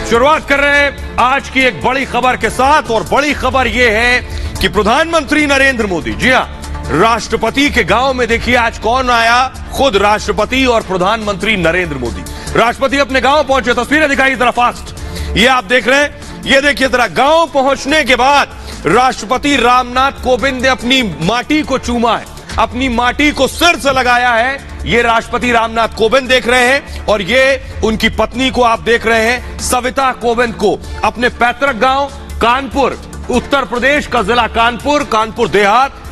शुरुआत कर रहे हैं आज की एक बड़ी खबर के साथ और बड़ी खबर यह है कि प्रधानमंत्री नरेंद्र मोदी, जी हां, राष्ट्रपति के गांव में देखिए आज कौन आया, खुद राष्ट्रपति और प्रधानमंत्री नरेंद्र मोदी। राष्ट्रपति अपने गांव पहुंचे, तस्वीरें दिखाई जरा फास्ट, ये आप देख रहे हैं, ये देखिए जरा। गांव पहुंचने के बाद राष्ट्रपति रामनाथ कोविंद ने अपनी माटी को चूमा है, अपनी माटी को सिर से लगाया है। ये राष्ट्रपति रामनाथ कोविंद देख रहे हैं और ये उनकी पत्नी को आप देख रहे हैं, सविता कोविंद को, अपने पैतृक गांव कानपुर, उत्तर प्रदेश का जिला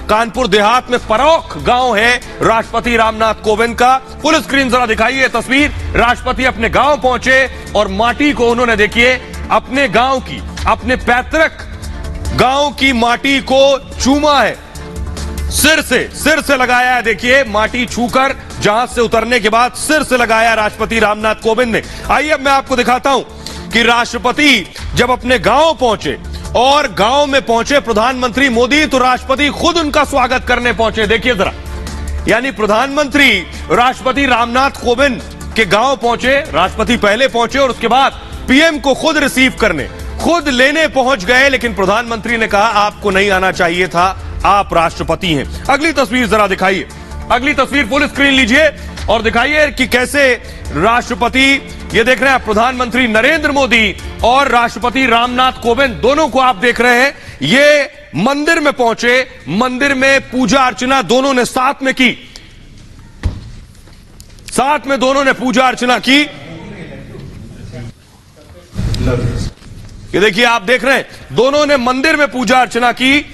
कानपुर देहात में परौख गांव है राष्ट्रपति रामनाथ कोविंद का। फुल स्क्रीन जरा दिखाइए तस्वीर। राष्ट्रपति अपने गांव पहुंचे और माटी को उन्होंने देखिए अपने गांव की, अपने पैतृक गांव की माटी को चूमा है, सिर से लगाया है। देखिए माटी छूकर जहाज से उतरने के बाद सिर से लगाया राष्ट्रपति रामनाथ कोविंद ने। आइए अब मैं आपको दिखाता हूं कि राष्ट्रपति जब अपने गांव पहुंचे और गांव में पहुंचे प्रधानमंत्री मोदी, तो राष्ट्रपति खुद उनका स्वागत करने पहुंचे। देखिए जरा, यानी प्रधानमंत्री राष्ट्रपति रामनाथ कोविंद के गांव पहुंचे, राष्ट्रपति पहले पहुंचे और उसके बाद पीएम को खुद रिसीव करने, खुद लेने पहुंच गए। लेकिन प्रधानमंत्री ने कहा आपको नहीं आना चाहिए था, आप राष्ट्रपति हैं। अगली तस्वीर जरा दिखाइए, अगली तस्वीर फुल स्क्रीन लीजिए और दिखाइए कि कैसे राष्ट्रपति, ये देख रहे हैं प्रधानमंत्री नरेंद्र मोदी और राष्ट्रपति रामनाथ कोविंद, दोनों को आप देख रहे हैं, ये मंदिर में पहुंचे, मंदिर में पूजा अर्चना दोनों ने साथ में की, साथ में दोनों ने पूजा अर्चना की। ये देखिए आप देख रहे हैं, दोनों ने मंदिर में पूजा अर्चना की।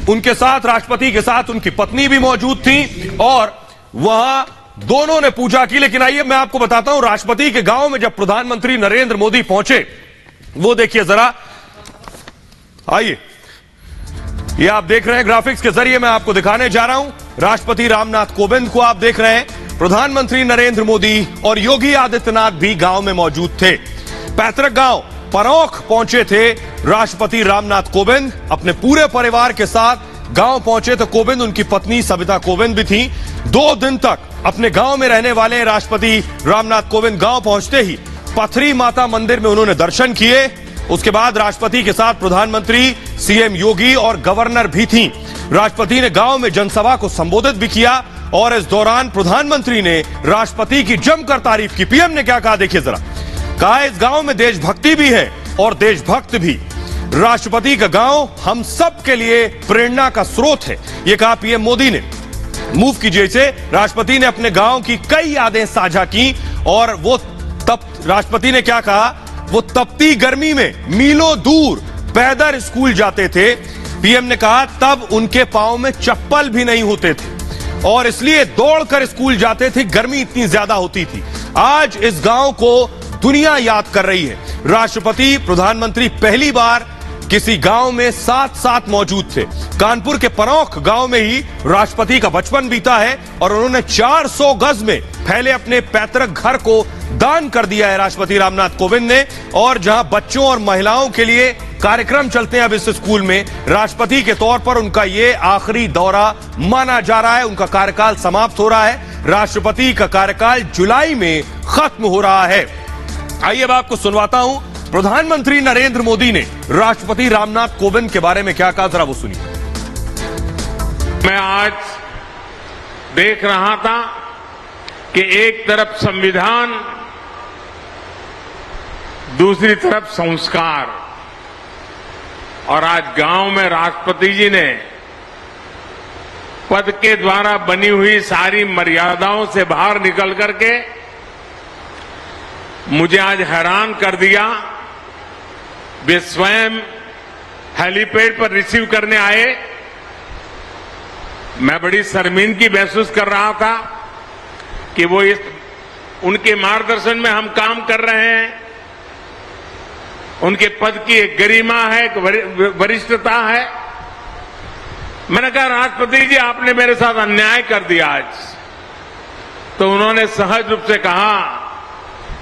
उनके साथ, राष्ट्रपति के साथ उनकी पत्नी भी मौजूद थी और वहां दोनों ने पूजा की। लेकिन आइए मैं आपको बताता हूं, राष्ट्रपति के गांव में जब प्रधानमंत्री नरेंद्र मोदी पहुंचे, वो देखिए जरा, आइए, ये आप देख रहे हैं ग्राफिक्स के जरिए मैं आपको दिखाने जा रहा हूं। राष्ट्रपति रामनाथ कोविंद को आप देख रहे हैं, प्रधानमंत्री नरेंद्र मोदी और योगी आदित्यनाथ भी गांव में मौजूद थे। पैतृक गांव परौख पहुंचे थे राष्ट्रपति रामनाथ कोविंद, अपने पूरे परिवार के साथ गांव पहुंचे। तो कोविंद, उनकी पत्नी सविता कोविंद भी थी। 2 दिन तक अपने गांव में रहने वाले राष्ट्रपति रामनाथ कोविंद गांव पहुंचते ही पथरी माता मंदिर में उन्होंने दर्शन किए। उसके बाद राष्ट्रपति के साथ प्रधानमंत्री, सीएम योगी और गवर्नर भी थी। राष्ट्रपति ने गांव में जनसभा को संबोधित भी किया और इस दौरान प्रधानमंत्री ने राष्ट्रपति की जमकर तारीफ की। पीएम ने क्या कहा देखिए जरा, कहा इस गांव में देशभक्ति भी है और देशभक्त भी। राष्ट्रपति का गांव हम सब के लिए प्रेरणा का स्रोत है, यह कहा पीएम मोदी ने। मूव कीजिए इसे। राष्ट्रपति ने अपने गांव की कई यादें साझा की और वो राष्ट्रपति ने क्या कहा, वो तपती गर्मी में मीलों दूर पैदल स्कूल जाते थे। पीएम ने कहा तब उनके पांव में चप्पल भी नहीं होते थे और इसलिए दौड़कर स्कूल जाते थे, गर्मी इतनी ज्यादा होती थी। आज इस गांव को दुनिया याद कर रही है। राष्ट्रपति, प्रधानमंत्री पहली बार किसी गांव में साथ मौजूद थे। कानपुर के परौख गांव में ही राष्ट्रपति का बचपन बीता है और उन्होंने 400 गज में फैले अपने पैतृक घर को दान कर दिया है राष्ट्रपति रामनाथ कोविंद ने। और जहां बच्चों और महिलाओं के लिए कार्यक्रम चलते हैं अब इस स्कूल में, राष्ट्रपति के तौर पर उनका ये आखिरी दौरा माना जा रहा है। उनका कार्यकाल समाप्त हो रहा है, राष्ट्रपति का कार्यकाल जुलाई में खत्म हो रहा है। आइए अब आपको सुनवाता हूं प्रधानमंत्री नरेंद्र मोदी ने राष्ट्रपति रामनाथ कोविंद के बारे में क्या कहा, जरा वो सुनिए। मैं आज देख रहा था कि एक तरफ संविधान, दूसरी तरफ संस्कार, और आज गांव में राष्ट्रपति जी ने पद के द्वारा बनी हुई सारी मर्यादाओं से बाहर निकल करके मुझे आज हैरान कर दिया। वे स्वयं हेलीपैड पर रिसीव करने आए। मैं बड़ी शर्मिंदगी महसूस कर रहा था कि वो उनके मार्गदर्शन में हम काम कर रहे हैं। उनके पद की एक गरिमा है, एक वरिष्ठता है। मैंने कहा राष्ट्रपति जी आपने मेरे साथ अन्याय कर दिया आज। तो उन्होंने सहज रूप से कहा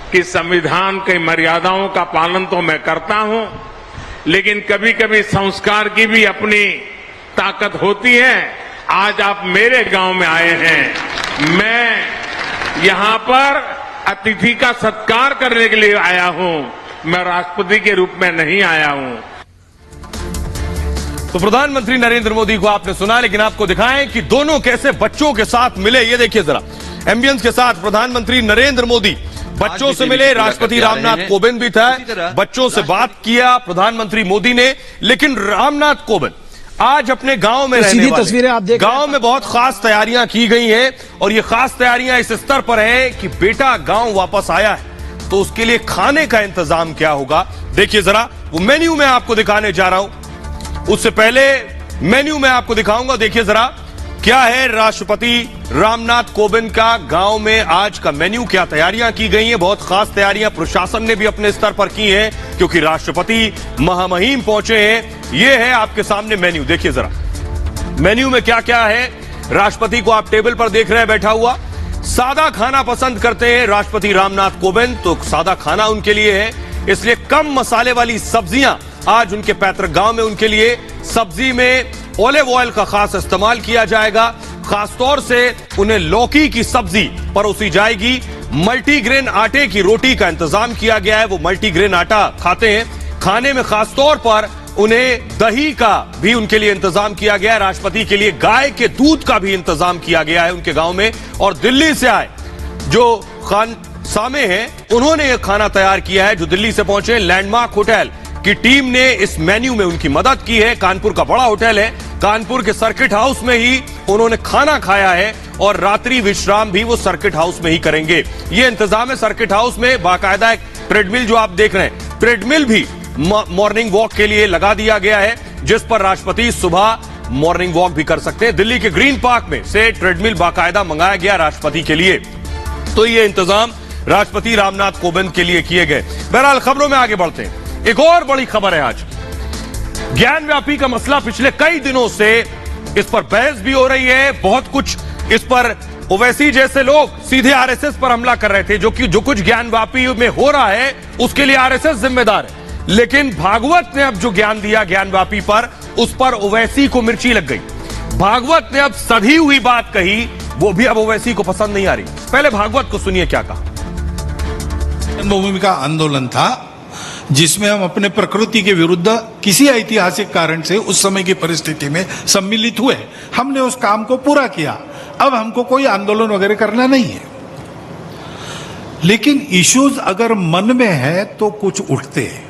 कि संविधान की मर्यादाओं का पालन तो मैं करता हूं, लेकिन कभी कभी संस्कार की भी अपनी ताकत होती है। आज आप मेरे गांव में आए हैं, मैं यहां पर अतिथि का सत्कार करने के लिए आया हूं। मैं राष्ट्रपति के रूप में नहीं आया हूं। तो प्रधानमंत्री नरेंद्र मोदी को आपने सुना, लेकिन आपको दिखाएं कि दोनों कैसे बच्चों के साथ मिले। ये देखिए जरा, एम्बियंस के साथ प्रधानमंत्री नरेंद्र मोदी बच्चों से मिले। राष्ट्रपति रामनाथ कोविंद भी था, बच्चों से बात किया प्रधानमंत्री मोदी ने। लेकिन रामनाथ कोविंद आज अपने गांव में रहने वाले, तस्वीरें आप देख गांव में बहुत खास तैयारियां की गई हैं, और ये खास तैयारियां इस स्तर पर है कि बेटा गांव वापस आया है तो उसके लिए खाने का इंतजाम क्या होगा। देखिए जरा, वो मेन्यू में आपको दिखाने जा रहा हूं, उससे पहले मेन्यू में आपको दिखाऊंगा। देखिए जरा क्या है राष्ट्रपति रामनाथ कोविंद का गांव में आज का मेन्यू, क्या तैयारियां की गई हैं। बहुत खास तैयारियां प्रशासन ने भी अपने स्तर पर की हैं, क्योंकि राष्ट्रपति महामहिम पहुंचे हैं। यह है आपके सामने मेन्यू, देखिए जरा मेन्यू में क्या क्या है। राष्ट्रपति को आप टेबल पर देख रहे हैं बैठा हुआ। सादा खाना पसंद करते हैं राष्ट्रपति रामनाथ कोविंद, तो सादा खाना उनके लिए है, इसलिए कम मसाले वाली सब्जियां आज उनके पैतृक गांव में उनके लिए। सब्जी में ऑलिव ऑयल का खास इस्तेमाल किया जाएगा, खासतौर से उन्हें लौकी की सब्जी परोसी जाएगी। मल्टीग्रेन आटे की रोटी का इंतजाम किया गया है, वो मल्टीग्रेन आटा खाते हैं। खाने में खासतौर पर उन्हें दही का भी उनके लिए इंतजाम किया गया है। राष्ट्रपति के लिए गाय के दूध का भी इंतजाम किया गया है उनके गांव में। और दिल्ली से आए जो खान सामे हैं, उन्होंने यह खाना तैयार किया है, जो दिल्ली से पहुंचे। लैंडमार्क होटल की टीम ने इस मेन्यू में उनकी मदद की है। कानपुर का बड़ा होटल है, कानपुर के सर्किट हाउस में ही उन्होंने खाना खाया है, और रात्रि विश्राम भी वो सर्किट हाउस में ही करेंगे। ये इंतजाम है सर्किट हाउस में। बाकायदा एक ट्रेडमिल जो आप देख रहे हैं, ट्रेडमिल भी मॉर्निंग वॉक के लिए लगा दिया गया है, जिस पर राष्ट्रपति सुबह मॉर्निंग वॉक भी कर सकते हैं। दिल्ली के ग्रीन पार्क में से ट्रेडमिल बाकायदा मंगाया गया राष्ट्रपति के लिए। तो ये इंतजाम राष्ट्रपति रामनाथ कोविंद के लिए किए गए। बहरहाल खबरों में आगे बढ़ते हैं। एक और बड़ी खबर है आज, ज्ञानव्यापी का मसला पिछले कई दिनों से इस पर बहस भी हो रही है। बहुत कुछ इस पर ओवैसी जैसे लोग सीधे आरएसएस पर हमला कर रहे थे, जो कुछ ज्ञानव्यापी में हो रहा है उसके लिए आरएसएस जिम्मेदार है। लेकिन भागवत ने अब जो ज्ञान दिया ज्ञानव्यापी पर, उस पर ओवैसी को मिर्ची लग गई। भागवत ने अब सधी हुई बात कही, वो भी अब ओवैसी को पसंद नहीं आ रही। पहले भागवत को सुनिए क्या कहा। जन्मभूमि का आंदोलन था, जिसमें हम अपने प्रकृति के विरुद्ध किसी ऐतिहासिक कारण से उस समय की परिस्थिति में सम्मिलित हुए। हमने उस काम को पूरा किया। अब हमको कोई आंदोलन वगैरह करना नहीं है। लेकिन इश्यूज अगर मन में है तो कुछ उठते हैं।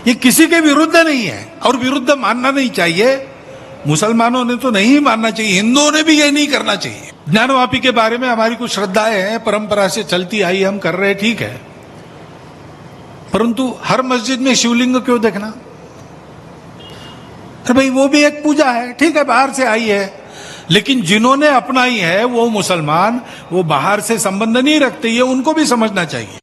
ये किसी के विरुद्ध नहीं है, और विरुद्ध मानना नहीं चाहिए। मुसलमानों ने तो नहीं मानना चाहिए, हिंदुओं ने भी ये नहीं करना चाहिए। ज्ञानवापी के बारे में हमारी कुछ श्रद्धाएं हैं, परंपरा से चलती आई, हम कर रहे, ठीक है। परंतु हर मस्जिद में शिवलिंग क्यों देखना? अरे भाई, वो भी एक पूजा है, ठीक है, बाहर से आई है। लेकिन जिन्होंने अपनाई है वो मुसलमान, वो बाहर से संबंध नहीं रखते, ये उनको भी समझना चाहिए।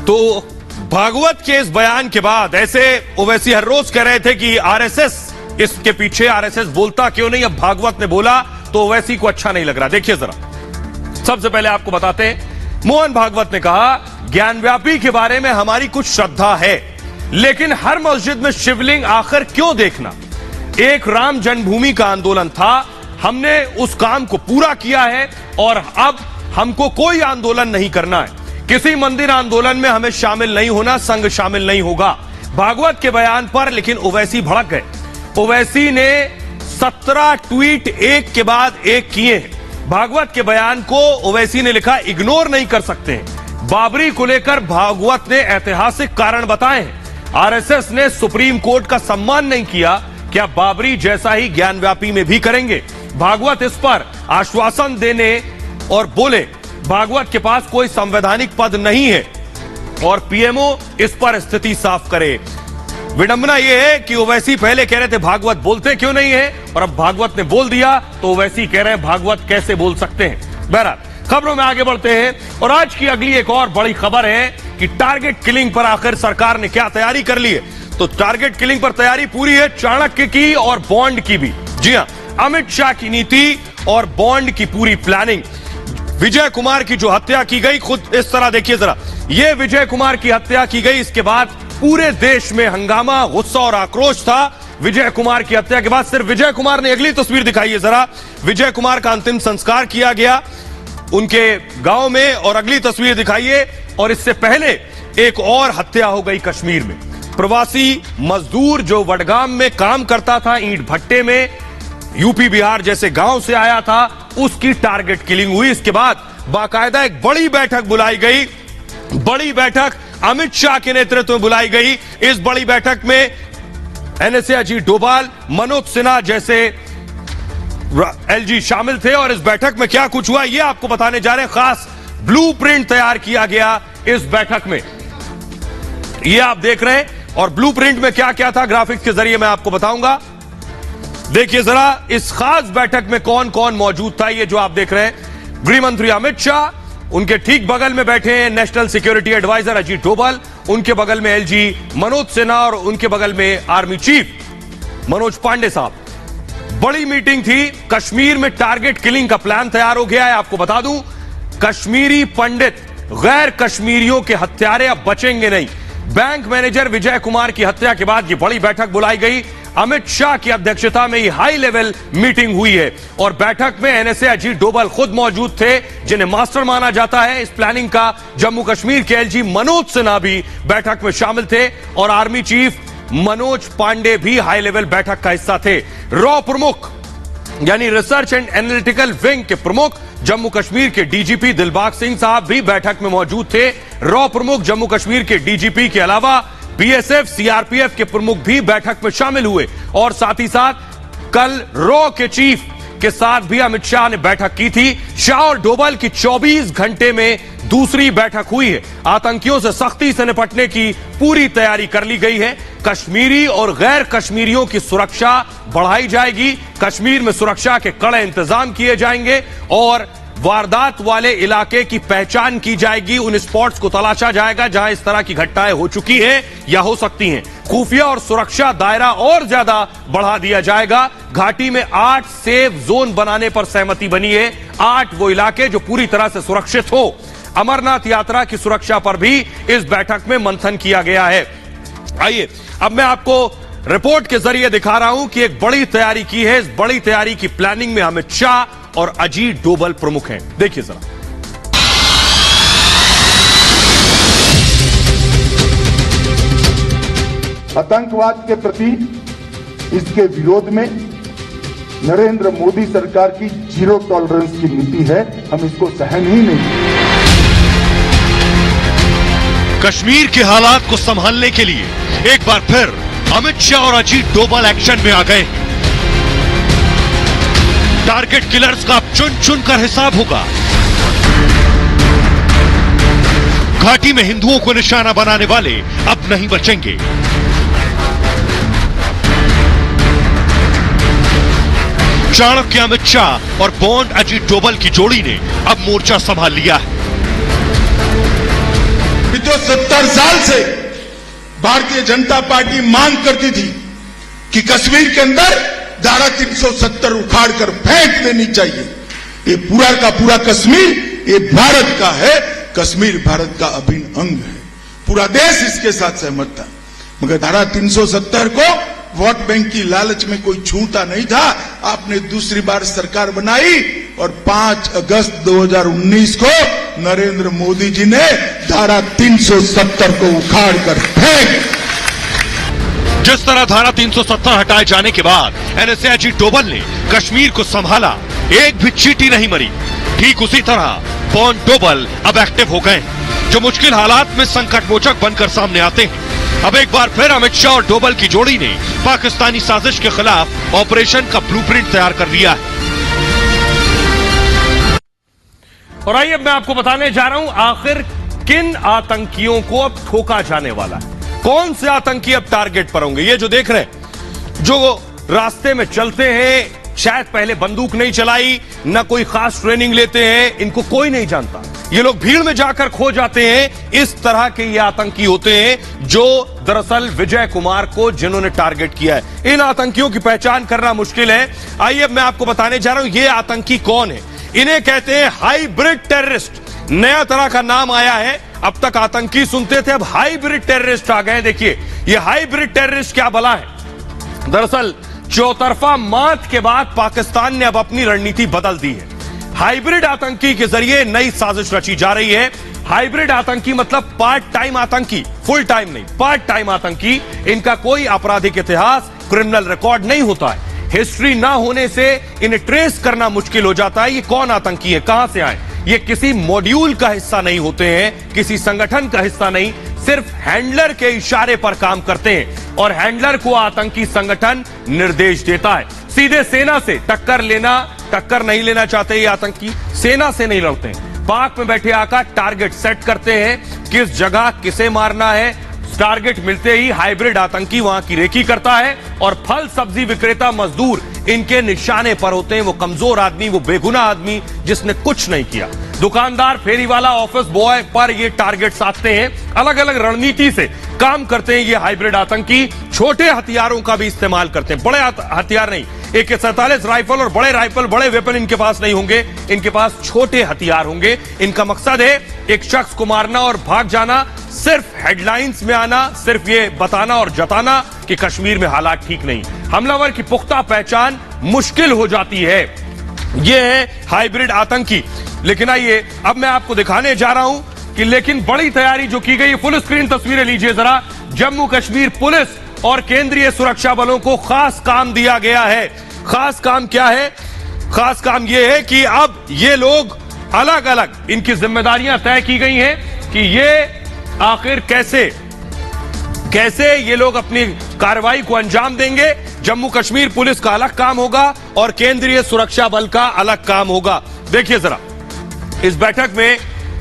तो भागवत के इस बयान के बाद ऐसे ओवैसी हर रोज कह रहे थे कि आरएसएस इसके पीछे, आरएसएस बोलता क्यों नहीं। अब भागवत ने बोला तो ओवैसी को अच्छा नहीं लग रहा। देखिए जरा, सबसे पहले आपको बताते हैं, मोहन भागवत ने कहा ज्ञानव्यापी के बारे में हमारी कुछ श्रद्धा है, लेकिन हर मस्जिद में शिवलिंग आखिर क्यों देखना। एक राम जन्मभूमि का आंदोलन था, हमने उस काम को पूरा किया है, और अब हमको कोई आंदोलन नहीं करना है। किसी मंदिर आंदोलन में हमें शामिल नहीं होना, संघ शामिल नहीं होगा। भागवत के बयान पर लेकिन ओवैसी भड़क गए। ओवैसी ने 17 ट्वीट एक के बाद एक किए हैं। भागवत के बयान को ओवैसी ने लिखा, इग्नोर नहीं कर सकते हैं। बाबरी को लेकर भागवत ने ऐतिहासिक कारण बताए हैं। आरएसएस ने सुप्रीम कोर्ट का सम्मान नहीं किया, क्या बाबरी जैसा ही ज्ञानव्यापी में भी करेंगे? भागवत इस पर आश्वासन देने और बोले भागवत के पास कोई संवैधानिक पद नहीं है, और पीएमओ इस पर स्थिति साफ करे। विडंबना यह है कि ओवैसी पहले कह रहे थे भागवत बोलते क्यों नहीं है, और अब भागवत ने बोल दिया तो ओवैसी कह रहे हैं भागवत कैसे बोल सकते हैं। बहरहाल खबरों में आगे बढ़ते हैं, और आज की अगली एक और बड़ी खबर है कि टारगेट किलिंग पर आखिर सरकार ने क्या तैयारी कर ली है। तो टारगेट किलिंग पर तैयारी पूरी है, चाणक्य की और बॉन्ड की भी। जी हां, अमित शाह की नीति और बॉन्ड की पूरी प्लानिंग। विजय कुमार की जो हत्या की गई, खुद इस तरह देखिए जरा, ये विजय कुमार की हत्या की गई, इसके बाद पूरे देश में हंगामा, गुस्सा और आक्रोश था। विजय कुमार की हत्या के बाद सिर्फ विजय कुमार ने, अगली तस्वीर दिखाइए जरा, विजय कुमार का अंतिम संस्कार किया गया। उनके गांव में, और अगली तस्वीर दिखाइए। और इससे पहले एक और हत्या हो गई कश्मीर में। प्रवासी मजदूर जो वडगाम में काम करता था, ईंट भट्टे में, यूपी बिहार जैसे गांव से आया था, उसकी टारगेट किलिंग हुई। इसके बाद बाकायदा एक बड़ी बैठक बुलाई गई। बड़ी बैठक अमित शाह के नेतृत्व में बुलाई गई। इस बड़ी बैठक में एनएसए अजीत डोभाल, मनोज सिन्हा जैसे एलजी शामिल थे। और इस बैठक में क्या कुछ हुआ, यह आपको बताने जा रहे हैं। खास ब्लूप्रिंट तैयार किया गया इस बैठक में, यह आप देख रहे हैं। और ब्लूप्रिंट में क्या क्या था, ग्राफिक्स के जरिए मैं आपको बताऊंगा। देखिए जरा इस खास बैठक में कौन कौन मौजूद था, ये जो आप देख रहे हैं। गृह मंत्री अमित शाह, उनके ठीक बगल में बैठे हैं national security advisor Ajit Doval, उनके बगल में एलजी मनोज सिन्हा, और उनके बगल में आर्मी चीफ मनोज पांडे साहब। बड़ी मीटिंग थी। कश्मीर में टारगेट किलिंग का प्लान तैयार हो गया है। आपको बता दूं, कश्मीरी पंडित, गैर कश्मीरियों के हत्यारे अब बचेंगे नहीं। बैंक मैनेजर विजय कुमार की हत्या के बाद यह बड़ी बैठक बुलाई गई। अमित शाह की अध्यक्षता में यह हाई लेवल मीटिंग हुई है। और बैठक में एनएसए अजीत डोभाल खुद मौजूद थे, जिन्हें मास्टर माना जाता है इस प्लानिंग का। जम्मू कश्मीर के एलजी मनोज सिन्हा भी बैठक में शामिल थे, और आर्मी चीफ मनोज पांडे भी हाई लेवल बैठक का हिस्सा थे। रॉ प्रमुख यानी रिसर्च एंड एनालिटिकल विंग के प्रमुख जम्मू कश्मीर के डीजीपी दिलबाग सिंह साहब भी बैठक में मौजूद थे। रॉ प्रमुख जम्मू कश्मीर के डीजीपी के अलावा बीएसएफ, सीआरपीएफ के प्रमुख भी बैठक में शामिल हुए। और साथ ही साथ कल रॉ के चीफ के साथ भी अमित शाह ने बैठक की थी। शाह और डोभाल की 24 घंटे में दूसरी बैठक हुई है। आतंकियों से सख्ती से निपटने की पूरी तैयारी कर ली गई है। कश्मीरी और गैर कश्मीरियों की सुरक्षा बढ़ाई जाएगी। कश्मीर में सुरक्षा के कड़े इंतजाम किए जाएंगे और वारदात वाले इलाके की पहचान की जाएगी। उन स्पॉट्स को तलाशा जाएगा जहां इस तरह की घटनाएं हो चुकी हैं या हो सकती हैं। खुफिया और सुरक्षा दायरा और ज्यादा बढ़ा दिया जाएगा। घाटी में 8 सेफ जोन बनाने पर सहमति बनी है। 8 वो इलाके जो पूरी तरह से सुरक्षित हो। अमरनाथ यात्रा की सुरक्षा पर भी इस बैठक में मंथन किया गया है। आइए अब मैं आपको रिपोर्ट के जरिए दिखा रहा हूं कि एक बड़ी तैयारी की है। इस बड़ी तैयारी की प्लानिंग में अमित शाह और अजीत डोभाल प्रमुख हैं। देखिए जरा। आतंकवाद के प्रति इसके विरोध में नरेंद्र मोदी सरकार की जीरो टॉलरेंस की नीति है। हम इसको सहन ही नहीं। कश्मीर के हालात को संभालने के लिए एक बार फिर अमित शाह और अजीत डोभाल एक्शन में आ गए। टारगेट किलर्स का अब चुन चुन कर हिसाब होगा। घाटी में हिंदुओं को निशाना बनाने वाले अब नहीं बचेंगे। चाणक्य अमित शाह और बॉन्ड अजीत डोभाल की जोड़ी ने अब मोर्चा संभाल लिया है। जो 70 साल से भारतीय जनता पार्टी मांग करती थी कि कश्मीर के अंदर धारा 370 उखाड़ कर फेंक देनी चाहिए। ये पूरा का पूरा कश्मीर ये भारत का है। कश्मीर भारत का अभिन्न अंग है। पूरा देश इसके साथ सहमत था। मगर धारा 370 को वोट बैंक की लालच में कोई छूता नहीं था। आपने दूसरी बार सरकार बनाई और 5 अगस्त 2019 को नरेंद्र मोदी जी ने धारा 370 को उखाड़ कर फेंक। जिस तरह धारा 370 हटाए जाने के बाद एनएसए अजीत डोभाल ने कश्मीर को संभाला, एक भी चींटी नहीं मरी। ठीक उसी तरह बॉन्ड डोभाल अब एक्टिव हो गए, जो मुश्किल हालात में संकट मोचक बनकर सामने आते हैं। अब एक बार फिर अमित शाह और डोभाल की जोड़ी ने पाकिस्तानी साजिश के खिलाफ ऑपरेशन का ब्लूप्रिंट तैयार कर लिया है। और आइए मैं आपको बताने जा रहा हूं आखिर किन आतंकियों को अब ठोका जाने वाला है। कौन से आतंकी अब टारगेट पर होंगे। ये जो देख रहे हैं, जो रास्ते में चलते हैं, शायद पहले बंदूक नहीं चलाई, न कोई खास ट्रेनिंग लेते हैं, इनको कोई नहीं जानता। ये लोग भीड़ में जाकर खो जाते हैं। इस तरह के ये आतंकी होते हैं जो दरअसल विजय कुमार को जिन्होंने टारगेट किया है। इन आतंकियों की पहचान करना मुश्किल है। आइए मैं आपको बताने जा रहा हूं ये आतंकी कौन है। इन्हें कहते हैं हाइब्रिड टेररिस्ट। नया तरह का नाम आया है। अब तक आतंकी सुनते थे, अब हाइब्रिड टेररिस्ट आ गए। देखिए ये हाइब्रिड टेररिस्ट क्या भला है। दरअसल चौतरफा मात के बाद पाकिस्तान ने अब अपनी रणनीति बदल दी है। हाइब्रिड आतंकी के जरिए नई साजिश रची जा रही है। हाइब्रिड आतंकी मतलब पार्ट टाइम आतंकी, फुल टाइम नहीं, पार्ट टाइम आतंकी। इनका कोई आपराधिक इतिहास, क्रिमिनल रिकॉर्ड नहीं होता है। हिस्ट्री ना होने से इन्हें ट्रेस करना मुश्किल हो जाता है। ये कौन आतंकी है, कहां से आए। ये किसी मॉड्यूल का हिस्सा नहीं होते हैं, किसी संगठन का हिस्सा नहीं, सिर्फ हैंडलर के इशारे पर काम करते हैं और हैंडलर को आतंकी संगठन निर्देश देता है। सीधे सेना से टक्कर नहीं लेना चाहते ये आतंकी, सेना से नहीं लड़ते हैं। पाक में बैठे आकर टारगेट सेट करते हैं, किस जगह किसे मारना है। टारगेट मिलते ही हाइब्रिड आतंकी वहां की रेकी करता है और फल सब्जी विक्रेता मजदूर इनके निशाने पर होते हैं। वो कमजोर आदमी, वो बेगुनाह आदमी जिसने कुछ नहीं किया। दुकानदार, फेरीवाला, ऑफिस बॉय पर ये टारगेट साधते हैं। अलग अलग रणनीति से काम करते हैं ये हाइब्रिड आतंकी। छोटे हथियारों का भी इस्तेमाल करते हैं, बड़े हथियार नहीं। AK-47 राइफल और बड़े वेपन इनके पास नहीं होंगे, इनके पास छोटे हथियार होंगे। इनका मकसद है एक शख्स को मारना और भाग जाना, सिर्फ हेडलाइंस में आना, सिर्फ ये बताना और जताना कि कश्मीर में हालात ठीक नहीं। हमलावर की पुख्ता पहचान मुश्किल हो जाती है। ये है हाइब्रिड आतंकी। लेकिन आइए अब मैं आपको दिखाने जा रहा हूं कि लेकिन बड़ी तैयारी जो की गई, फुल स्क्रीन तस्वीरें लीजिए जरा। जम्मू कश्मीर पुलिस और केंद्रीय सुरक्षा बलों को खास काम दिया गया है। खास काम क्या है? खास काम यह है कि अब ये लोग अलग अलग इनकी जिम्मेदारियां तय की गई हैं कि ये आखिर कैसे ये लोग अपनी कार्रवाई को अंजाम देंगे। जम्मू कश्मीर पुलिस का अलग काम होगा और केंद्रीय सुरक्षा बल का अलग काम होगा। देखिए जरा, इस बैठक में